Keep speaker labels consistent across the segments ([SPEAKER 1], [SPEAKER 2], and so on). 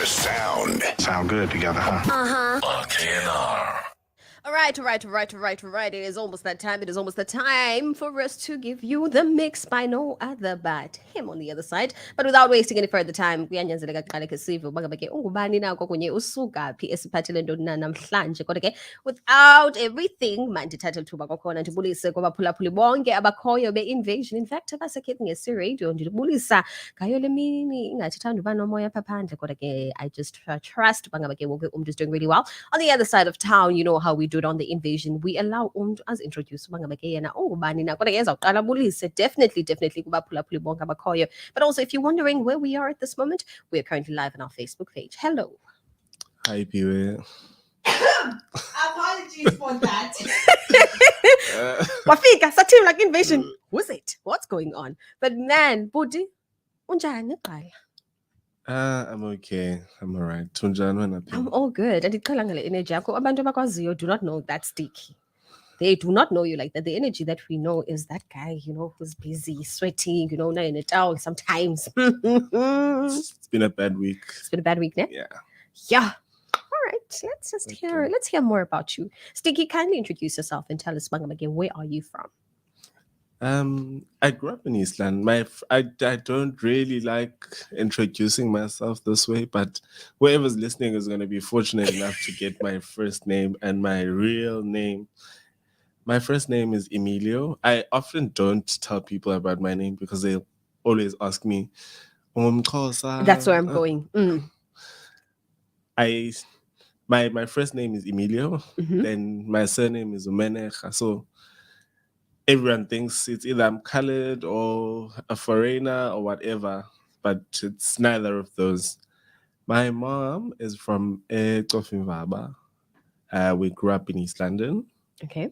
[SPEAKER 1] The sound. Sound good together, huh? On KNR.
[SPEAKER 2] All right. It is almost that time. It is almost the time for us to give you the mix by no other but him on the other side. But without wasting any further time, kuyanyanzeleka kuqale ke sive ukuba ngabe ke ungubani na kwakunye usuka phi esiphathele ntoni na namhlanje kodwa ke without everything mandithathe lithuba kwakhona ndibulise kwabaphulaphuli bonke abakhoyo be-invasion. In fact abasekhethi ngesiradio ndibulisa ngayo le mini ingathi thanda uba nomoya apha phandle kodwa ke I just trust uba ngabe ke wonke umntu is doing really well. On the other side of town, you know how we do it on the invasion. We allow umntu azintroduce uba ngabe ke yena ungubani na kodwa ke ezawuqala abulise definitely kubaphulaphuli bonke abakhoyo. But also if you're wondering where we are at this moment, we are currently live on our Facebook page. Hello.
[SPEAKER 3] Hi, Piwe.
[SPEAKER 2] Apologies for that. Wafika sathi like invasion. Who's it? What's going on? But man, Budi, unjani qala?
[SPEAKER 3] I'm okay. I'm all right. Tunjani.
[SPEAKER 2] I'm all good. And iqala ngale energy yakho abantu abakwaziyo do not know that sticky. They do not know you like that. The energy that we know is that guy, you know, who's busy, sweating, you know, not in a town sometimes.
[SPEAKER 3] It's been a bad week.
[SPEAKER 2] It's been a bad week, ne?
[SPEAKER 3] Yeah.
[SPEAKER 2] Yeah. All right. Let's hear more about you. Sticky, kindly introduce yourself and tell us, Bangabage, where are you from?
[SPEAKER 3] I grew up in Eastland. I don't really like introducing myself this way, but whoever's listening is going to be fortunate enough to get my first name and my real name. My first name is Emilio. I often don't tell people about my name because they always ask me,
[SPEAKER 2] That's where I'm going.
[SPEAKER 3] My first name is Emilio,
[SPEAKER 2] Mm-hmm.
[SPEAKER 3] then my surname is Umenecha. So everyone thinks it's either I'm colored or a foreigner or whatever, but it's neither of those. My mom is from Tofimvaba. We grew up in East London.
[SPEAKER 2] Okay.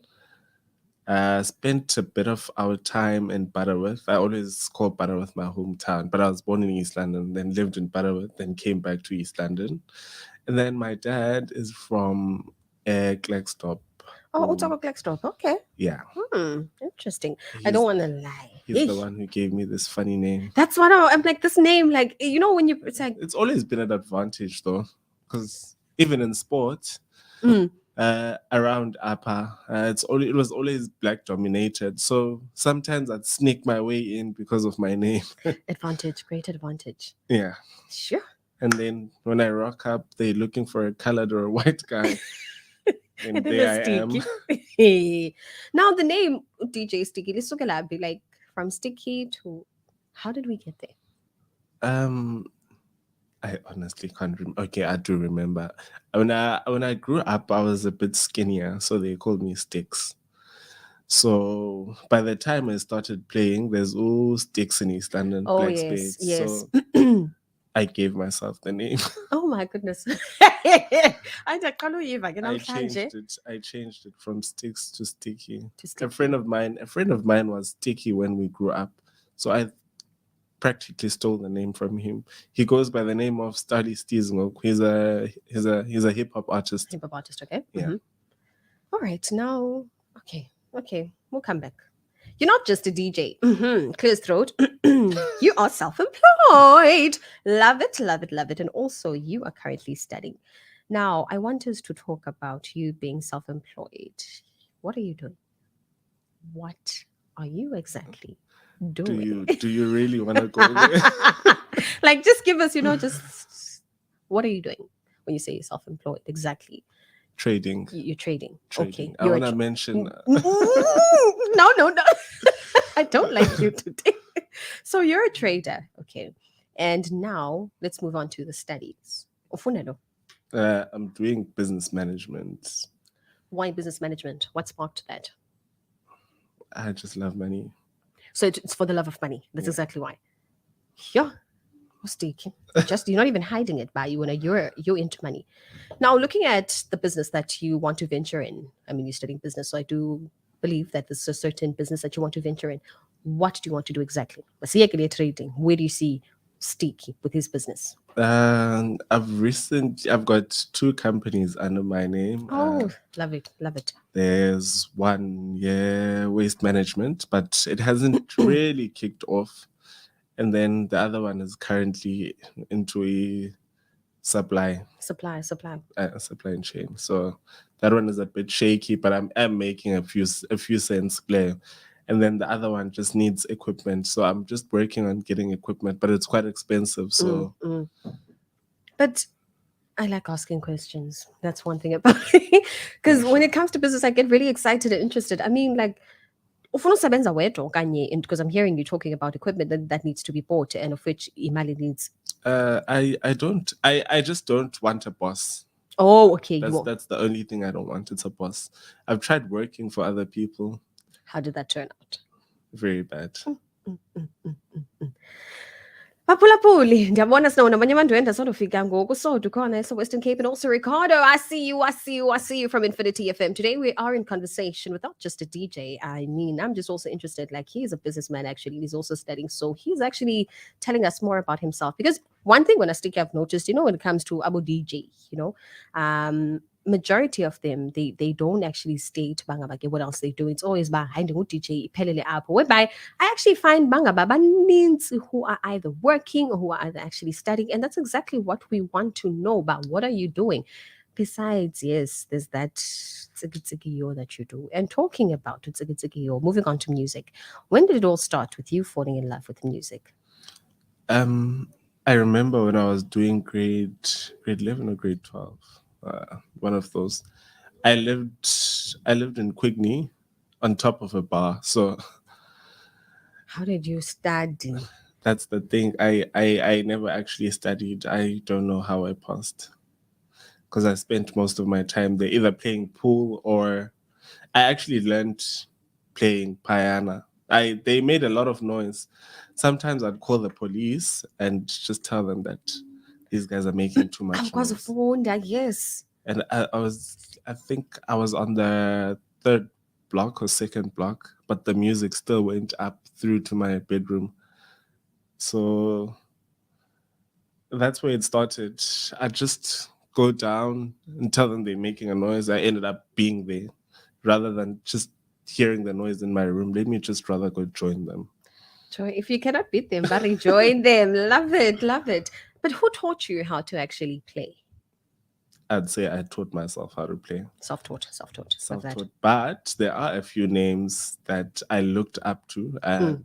[SPEAKER 3] Spent a bit of our time in Butterworth. I always call Butterworth my hometown, but I was born in East London, then lived in Butterworth, then came back to East London. And then my dad is from Klerksdorp.
[SPEAKER 2] Oh, Utako Blackstop. Okay.
[SPEAKER 3] Yeah.
[SPEAKER 2] Interesting. I don't want to lie.
[SPEAKER 3] He's the one who gave me this funny name.
[SPEAKER 2] That's what I'm like, this name, like, you know, when it's like...
[SPEAKER 3] It's always been an advantage, though, because even in sports, around Upper, it was always black dominated. So sometimes I'd sneak my way in because of my name.
[SPEAKER 2] Advantage, great advantage.
[SPEAKER 3] Yeah.
[SPEAKER 2] Sure.
[SPEAKER 3] And then when I rock up, they're looking for a colored or a white guy. And there I am.
[SPEAKER 2] Now the name DJ Sticky, let's look at be like from Sticky to how did we get there?
[SPEAKER 3] I honestly can't remember. Okay, I do remember. When I grew up, I was a bit skinnier, so they called me Sticks. So by the time I started playing, there's all Sticks in East London, Black Spades.
[SPEAKER 2] Yes.
[SPEAKER 3] So I gave myself the name.
[SPEAKER 2] Oh my goodness. I
[SPEAKER 3] changed it from Sticks to Sticky. A friend of mine was Sticky when we grew up. So I practically stole the name from him. He goes by the name of Stali Stizngok. He's a hip hop artist.
[SPEAKER 2] Hip hop artist, okay.
[SPEAKER 3] Yeah.
[SPEAKER 2] Mm-hmm. All right, now okay. We'll come back. You're not just a DJ. Clear his throat. You are self-employed. Love it. And also, you are currently studying. Now, I want us to talk about you being self-employed. What are you doing? What are you exactly doing?
[SPEAKER 3] Do you really want to go there?
[SPEAKER 2] Like, just give us, just what are you doing when you say you're self-employed? Exactly.
[SPEAKER 3] Trading.
[SPEAKER 2] You're trading. Okay.
[SPEAKER 3] I want to mention...
[SPEAKER 2] No. I don't like you today. So you're a trader. Okay. And now let's move on to the studies.
[SPEAKER 3] I'm doing business management.
[SPEAKER 2] Why business management? What sparked that?
[SPEAKER 3] I just love money.
[SPEAKER 2] So it's for the love of money. That's exactly why. Yeah. Just you're not even hiding it by you're into money. Now looking at the business that you want to venture in, I mean you're studying business, so I do believe that there's a certain business that you want to venture in. What do you want to do exactly? Trading. Where do you see Sticky with his business?
[SPEAKER 3] I've got 2 companies under my name.
[SPEAKER 2] Oh, love it.
[SPEAKER 3] There's one, waste management, but it hasn't really kicked off. And then the other one is currently into a supply
[SPEAKER 2] Supply.
[SPEAKER 3] supply chain. So that one is a bit shaky, but I'm making a few cents play. And then the other one just needs equipment. So I'm just working on getting equipment, but it's quite expensive. So
[SPEAKER 2] But I like asking questions. That's one thing about me. Because when it comes to business, I get really excited and interested. I mean, like, ufuna usebenza wedwa okanye, and because I'm hearing you talking about equipment that needs to be bought and of which imali needs.
[SPEAKER 3] I just don't want a boss.
[SPEAKER 2] Oh, okay.
[SPEAKER 3] That's the only thing I don't want. It's a boss. I've tried working for other people.
[SPEAKER 2] How did that turn out?
[SPEAKER 3] Very bad.
[SPEAKER 2] Baphulaphuli, ndiyabona sinawo namanye amadwendwe asondofika ngoku sodwa khona ese-Western Cape, and also Ricardo, I see you from Infinity FM. Today we are in conversation with not just a DJ. I mean, I'm just also interested, like he's a businessman actually. He's also studying, so he's actually telling us more about himself. Because one thing when I stick I've noticed, when it comes to Abu DJ, majority of them they don't actually state bangabake what else they do. It's always behind the DJ pelele app, whereby I actually find means who are either working or who are either actually studying, and that's exactly what we want to know about. What are you doing? Besides, yes, there's that tsikitsikio that you do. And talking about tsikitsikio, moving on to music, when did it all start with you falling in love with music?
[SPEAKER 3] I remember when I was doing grade 11 or grade 12. One of those. I lived in Quigney on top of a bar. So
[SPEAKER 2] how did you study?
[SPEAKER 3] That's the thing. I never actually studied. I don't know how I passed. Because I spent most of my time there either playing pool or I actually learned playing piano. They made a lot of noise. Sometimes I'd call the police and just tell them that these guys are making too much
[SPEAKER 2] noise. Of phone, yes.
[SPEAKER 3] And I think I was on the third block or second block, but the music still went up through to my bedroom. So that's where it started. I just go down and tell them they're making a noise. I ended up being there rather than just hearing the noise in my room. Let me just rather go join them.
[SPEAKER 2] Joy, if you cannot beat them, but join them. Love it. But who taught you how to actually play?
[SPEAKER 3] I'd say I taught myself how to play.
[SPEAKER 2] Self-taught.
[SPEAKER 3] But there are a few names that I looked up to. And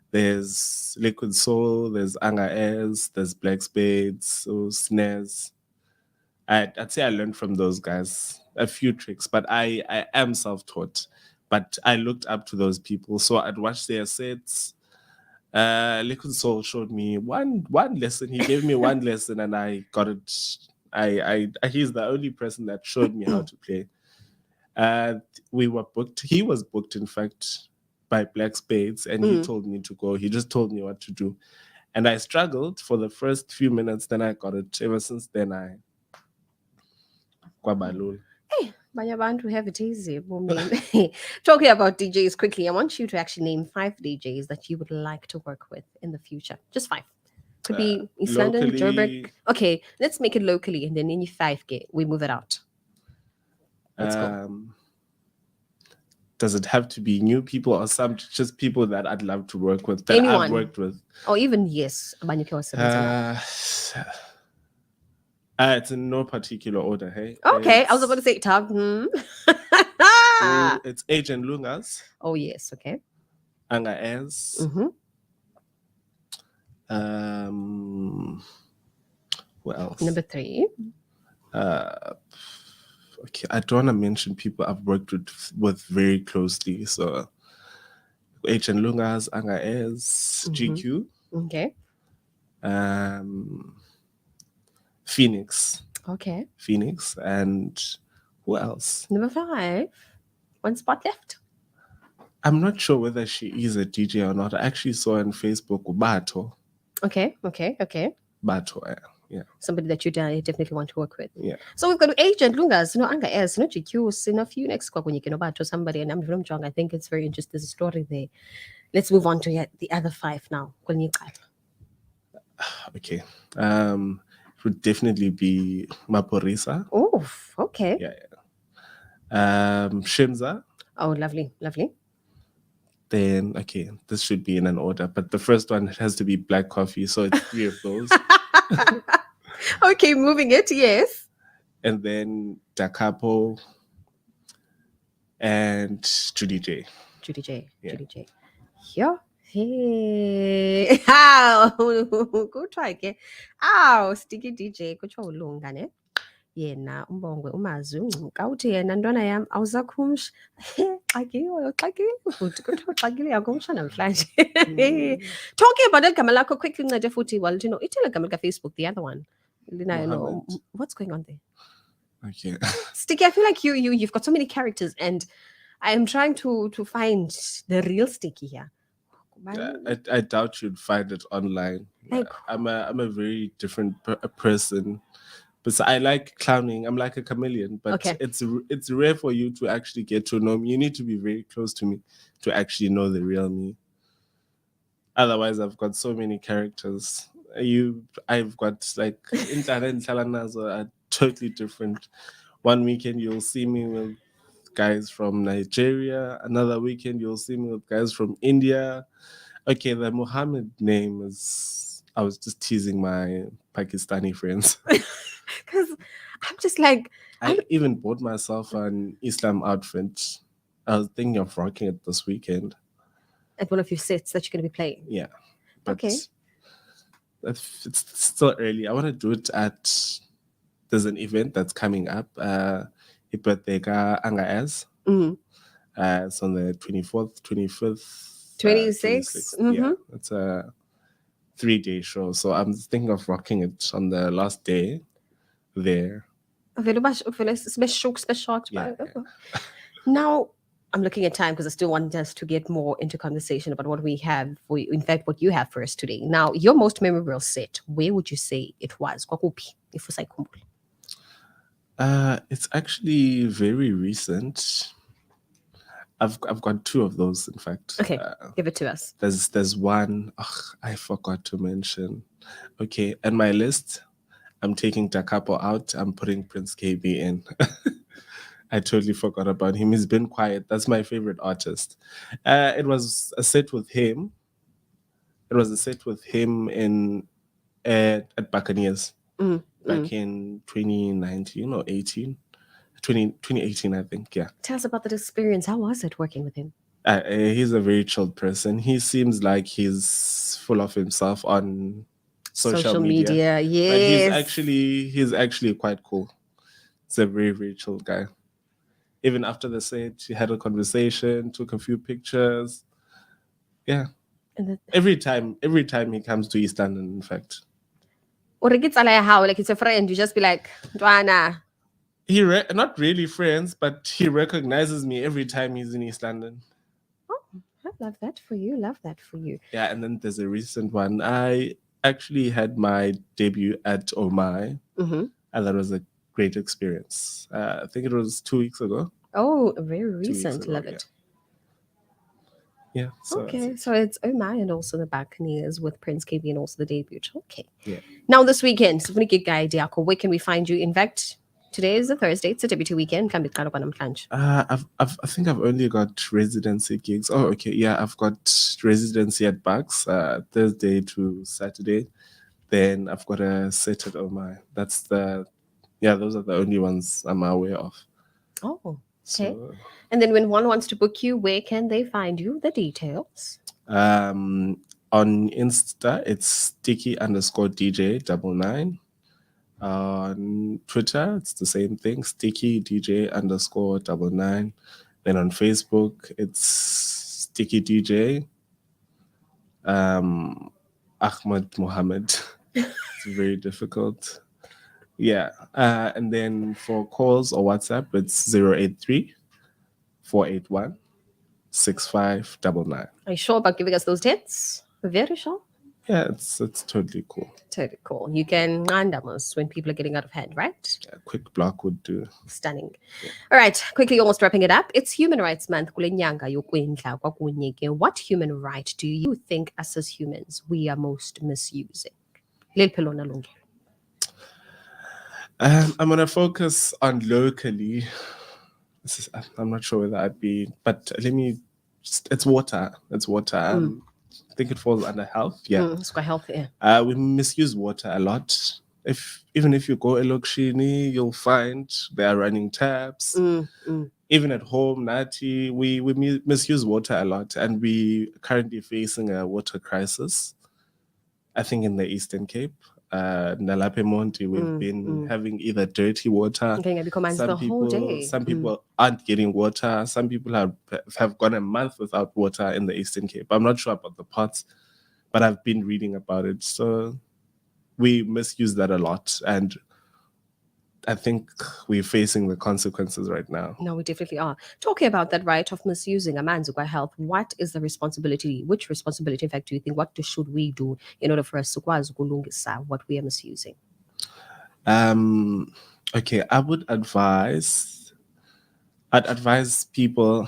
[SPEAKER 3] there's Liquid Soul, there's Anga Ez, there's Black Spades, so Snares. I'd say I learned from those guys a few tricks, but I am self-taught. But I looked up to those people. So I'd watch their sets. Liquid Soul showed me one lesson. He gave me one lesson and I got it. He's the only person that showed me how to play. We were booked. He was booked, in fact, by Black Spades, and he told me to go. He just told me what to do. And I struggled for the first few minutes, then I got it. Ever since then,
[SPEAKER 2] Hey, Banyabantu have it easy. Talking about DJs quickly, I want you to actually name 5 DJs that you would like to work with in the future. Just 5. Could be East London, Joburg. Okay, let's make it locally, and then in 5K, we move it out. Let's go.
[SPEAKER 3] Does it have to be new people or some just people that I'd love to work with, that
[SPEAKER 2] Anyone.
[SPEAKER 3] I've worked with?
[SPEAKER 2] Or even, yes,
[SPEAKER 3] it's in no particular order, hey?
[SPEAKER 2] Okay, I was about to say Tab.
[SPEAKER 3] It's Agent Lungas.
[SPEAKER 2] Oh, yes, okay.
[SPEAKER 3] Anga Ez. What else?
[SPEAKER 2] Number 3.
[SPEAKER 3] Okay, I don't want to mention people I've worked with very closely. So Agent Lungas, Anga Ez, GQ.
[SPEAKER 2] Okay.
[SPEAKER 3] Phoenix.
[SPEAKER 2] Okay.
[SPEAKER 3] Phoenix, and who else?
[SPEAKER 2] Number 5. 1 spot left.
[SPEAKER 3] I'm not sure whether she is a DJ or not. I actually saw on Facebook Bato.
[SPEAKER 2] Okay.
[SPEAKER 3] Bato, yeah.
[SPEAKER 2] Somebody that you definitely want to work with.
[SPEAKER 3] Yeah.
[SPEAKER 2] So we've got Agent Lungas, Anga Ez, GQ, Phoenix, Bato, somebody, and I'm from Jong. I think it's very interesting. There's a story there. Let's move on to the other 5 now.
[SPEAKER 3] Okay. It would definitely be Maporisa.
[SPEAKER 2] Oh, okay.
[SPEAKER 3] Yeah. Shimza.
[SPEAKER 2] Oh, lovely.
[SPEAKER 3] Then, okay, this should be in an order, but the first one has to be Black Coffee, so it's 3 of those.
[SPEAKER 2] Okay, moving it. Yes.
[SPEAKER 3] And then Da Capo and Judy J.
[SPEAKER 2] Judy J.
[SPEAKER 3] Yeah.
[SPEAKER 2] Judy J. Yeah. Hey. How? Go try again. Ow, sticky DJ. Kutsho ulunga ne. Yena umbongwe umazi ungcuka uthi yena ntwana yam awusakhumshi. Xakiwe futhi kuthiwa uxakile yakumsha namhlanje. Talking about igama lakho quickly ncede futhi while you know ithele igama likaFacebook the other one. Linayo no
[SPEAKER 3] Mohammed.
[SPEAKER 2] what's going on there?
[SPEAKER 3] Okay.
[SPEAKER 2] Sticky, I feel like you've got so many characters and I am trying to find the real Sticky here.
[SPEAKER 3] I doubt you'd find it online.
[SPEAKER 2] Like-
[SPEAKER 3] I'm a very different person. But I like clowning. I'm like a chameleon. But
[SPEAKER 2] Okay.
[SPEAKER 3] it's rare for you to actually get to know me. You need to be very close to me to actually know the real me. Otherwise, I've got so many characters. I've got like Intala and Salanazo are totally different. One weekend you'll see me with guys from Nigeria. Another weekend you'll see me with guys from India. Okay, the Muhammad name is. I was just teasing my Pakistani friends.
[SPEAKER 2] Because I'm just like,
[SPEAKER 3] I even bought myself an Islam outfit. I was thinking of rocking it this weekend.
[SPEAKER 2] at one of your sets that you're going to be playing.
[SPEAKER 3] Yeah. But
[SPEAKER 2] Okay.
[SPEAKER 3] it's still early. I want to do it at. There's an event that's coming up. Birthday Anga Az.
[SPEAKER 2] Mm.
[SPEAKER 3] It's on the 24th, 25th,
[SPEAKER 2] 26th.
[SPEAKER 3] 26th. Yeah, it's a 3-day show. So I'm thinking of rocking it on the last day there. Yeah.
[SPEAKER 2] Now, I'm looking at time because I still want us to get more into conversation about what we have, in fact, what you have for us today. Now, your most memorable set, where would you say it was? Kwakuphi, if usayikhumbula?
[SPEAKER 3] It's actually very recent. I've got 2 of those, in fact.
[SPEAKER 2] Okay, give it to us.
[SPEAKER 3] There's one I forgot to mention. Okay, and my list, I'm taking Da Capo out. I'm putting Prince KB in. I totally forgot about him. He's been quiet. That's my favorite artist. It was a set with him. It was a set with him at Buccaneers back in 2019 or 2018, I think. Yeah.
[SPEAKER 2] Tell us about that experience. How was it working with him?
[SPEAKER 3] He's a very chilled person. He seems like he's full of himself on social media.
[SPEAKER 2] Yes.
[SPEAKER 3] But he's actually quite cool. He's a very, very chilled guy. Even after the set, he had a conversation, took a few pictures. Yeah.
[SPEAKER 2] And
[SPEAKER 3] Every time he comes to East London, in fact.
[SPEAKER 2] or it gets how like it's a friend, you just be like, Dwana.
[SPEAKER 3] Not really friends, but he recognizes me every time he's in East London.
[SPEAKER 2] Oh, I love that for you. Love that for you.
[SPEAKER 3] Yeah, and then there's a recent one. I actually had my debut at Omai, and that was a great experience. I think it was 2 weeks ago.
[SPEAKER 2] Oh, very
[SPEAKER 3] 2 weeks
[SPEAKER 2] recent.
[SPEAKER 3] ago,
[SPEAKER 2] Love it.
[SPEAKER 3] Yeah. So
[SPEAKER 2] Okay, so it's Omai and also the Buccaneers with Prince KB and also the debut. Okay.
[SPEAKER 3] Yeah.
[SPEAKER 2] Now this weekend, so where can we find you? In fact, today is a Thursday. It's a debut weekend.
[SPEAKER 3] I think I've only got residency gigs. Oh, okay. Yeah, I've got residency at Bucks Thursday to Saturday. Then I've got a set at Omai. Those are the only ones I'm aware of.
[SPEAKER 2] Oh, okay.
[SPEAKER 3] So,
[SPEAKER 2] and then when one wants to book you, where can they find you? The details.
[SPEAKER 3] on Insta, it's sticky_DJ99. On Twitter, it's the same thing, sticky_DJ_99. Then on Facebook, it's Sticky DJ. Ahmad Mohammed. It's very difficult. Yeah. And then for calls or WhatsApp, it's 083 481 6599.
[SPEAKER 2] Are you sure about giving us those dates? Very sure.
[SPEAKER 3] Yeah, it's totally cool.
[SPEAKER 2] Totally cool. You can random us when people are getting out of hand, right?
[SPEAKER 3] A quick block would do.
[SPEAKER 2] Stunning. All right, quickly, almost wrapping it up. It's Human Rights Month. Kule nyanga yokwindla kwakunye. What human right do you think us as humans we are most misusing? Lil Pelona Lungi.
[SPEAKER 3] I'm gonna focus on locally. I'm not sure whether I'd be, but it's water. It's water. I think it falls under health. Yeah.
[SPEAKER 2] It's quite healthy.
[SPEAKER 3] We misuse water a lot. even if you go Elokshini, you'll find they are running taps. Even at home, Nati, we misuse water a lot, and we currently facing a water crisis. I think in the Eastern Cape, Nalape Monte, we've been having either dirty water. Some people aren't getting water. Some people have gone a month without water in the Eastern Cape. I'm not sure about the parts, but I've been reading about it. So we misuse that a lot, and I think we're facing the consequences right now.
[SPEAKER 2] No, we definitely are. Talking about that right of misusing amanzi kwa health, what is the responsibility? Which responsibility, in fact, do you think? What should we do in order for us to ukwazi ukulungisa what we are misusing?
[SPEAKER 3] Okay, I'd advise people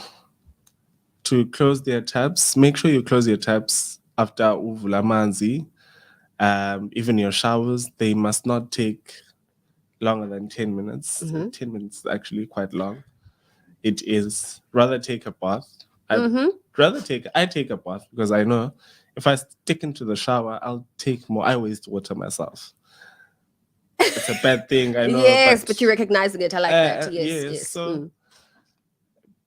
[SPEAKER 3] to close their taps. Make sure you close your taps after uvula amanzi. Even your showers, they must not take longer than 10 minutes. 10 minutes is actually quite long. It is rather take a bath. I take a bath because I know if I stick into the shower, I'll take more. I waste water myself. It's a bad thing, I know.
[SPEAKER 2] Yes, but you're recognizing it. I like that. Yes.
[SPEAKER 3] So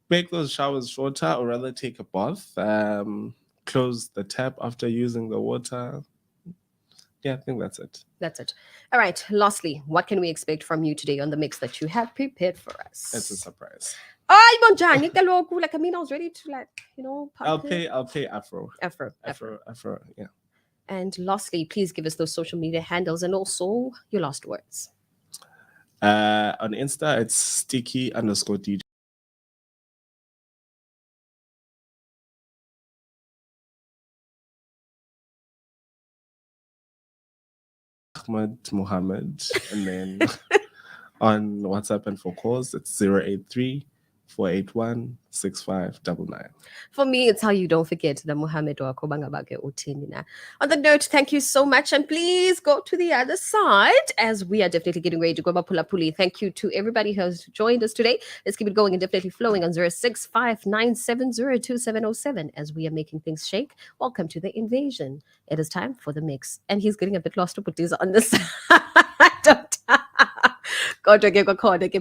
[SPEAKER 3] make those showers shorter, or rather take a bath. Close the tap after using the water. Yeah, I think that's it.
[SPEAKER 2] That's it. All right. Lastly, what can we expect from you today on the mix that you have prepared for us?
[SPEAKER 3] It's a surprise.
[SPEAKER 2] Ay, Bonjani, kaloku. Like, I mean, I was ready to
[SPEAKER 3] I'll play Afro.
[SPEAKER 2] Afro.
[SPEAKER 3] Yeah.
[SPEAKER 2] And lastly, please give us those social media handles and also your last words.
[SPEAKER 3] On Insta, it's sticky_DJ. Ahmed Mohammed. And then on WhatsApp and for calls, it's 083-481-6599.
[SPEAKER 2] For me, it's how you don't forget the Muhammad or Kobangabake Utinina. On the note, thank you so much. And please go to the other side as we are definitely getting ready to go Pula. Thank you to everybody who has joined us today. Let's keep it going and definitely flowing on 0659702707 as we are making things shake. Welcome to the invasion. It is time for the mix. And he's getting a bit lost with these on the side.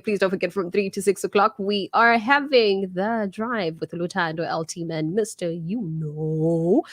[SPEAKER 2] Please don't forget from 3 to 6 o'clock, we are having the drive with Lutando, LT Man, Mr. You Know.